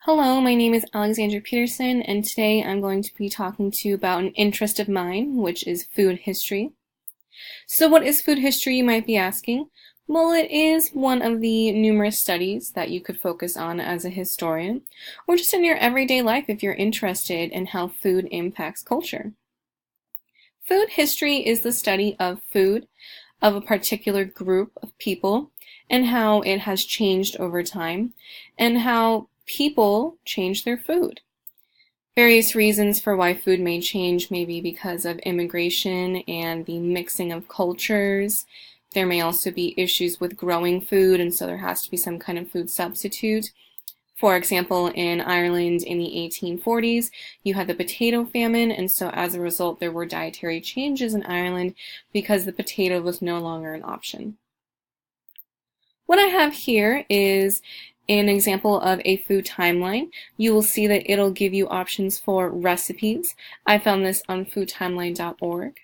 Hello, my name is Alexandra Peterson, and today I'm going to be talking to you about an interest of mine, which is food history. So what is food history, you might be asking? Well, it is one of the numerous studies that you could focus on as a historian, or just in your everyday life if you're interested in how food impacts culture. Food history is the study of food of a particular group of people and how it has changed over time, and how people change their food. Various reasons for why food may change may be because of immigration and the mixing of cultures. There may also be issues with growing food, and so there has to be some kind of food substitute. For example, in Ireland in the 1840s, you had the potato famine, and so as a result there were dietary changes in Ireland because the potato was no longer an option. What I have here is an example of a food timeline. You will see that it'll give you options for recipes. I found this on foodtimeline.org.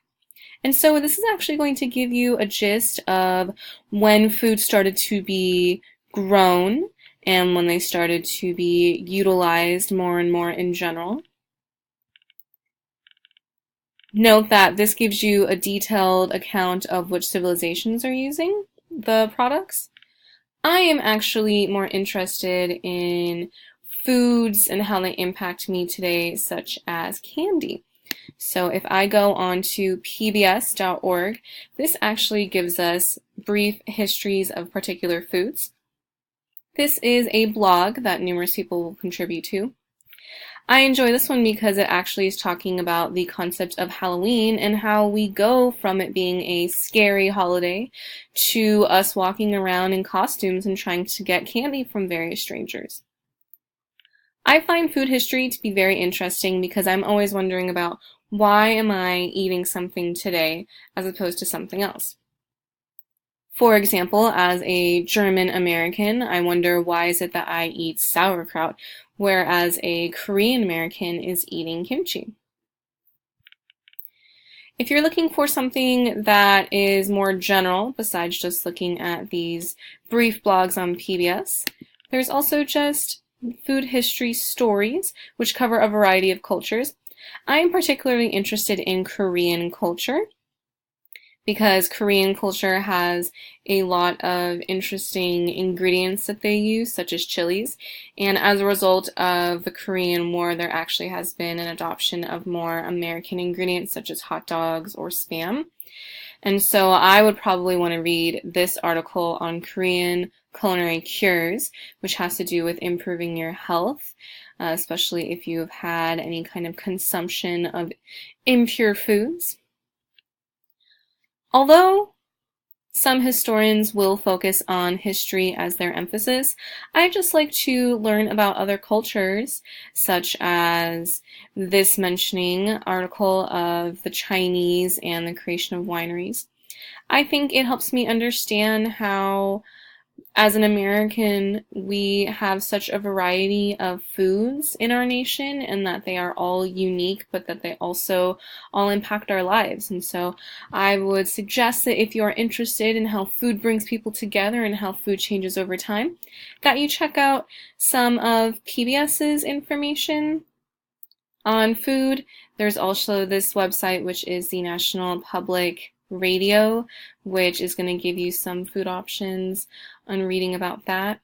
And so this is actually going to give you a gist of when food started to be grown and when they started to be utilized more and more in general. Note that this gives you a detailed account of which civilizations are using the products. I am actually more interested in foods and how they impact me today, such as candy. So if I go on to pbs.org, this actually gives us brief histories of particular foods. This is a blog that numerous people will contribute to. I enjoy this one because it actually is talking about the concept of Halloween and how we go from it being a scary holiday to us walking around in costumes and trying to get candy from various strangers. I find food history to be very interesting because I'm always wondering about why am I eating something today as opposed to something else. For example, as a German American, I wonder why is it that I eat sauerkraut, whereas a Korean American is eating kimchi. If you're looking for something that is more general, besides just looking at these brief blogs on PBS, there's also just food history stories, which cover a variety of cultures. I am particularly interested in Korean culture, because Korean culture has a lot of interesting ingredients that they use, such as chilies, and as a result of the Korean War, there actually has been an adoption of more American ingredients, such as hot dogs or Spam. And so I would probably want to read this article on Korean culinary cures, which has to do with improving your health, especially if you've had any kind of consumption of impure foods. Although some historians will focus on history as their emphasis, I just like to learn about other cultures, such as this mentioning article of the Chinese and the creation of wineries. I think it helps me understand how, as an American, we have such a variety of foods in our nation and that they are all unique, but that they also all impact our lives. And so I would suggest that if you're interested in how food brings people together and how food changes over time, that you check out some of PBS's information on food. There's also this website, which is the National Public Radio, which is going to give you some food options on reading about that.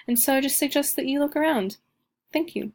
And so I just suggest that you look around. Thank you.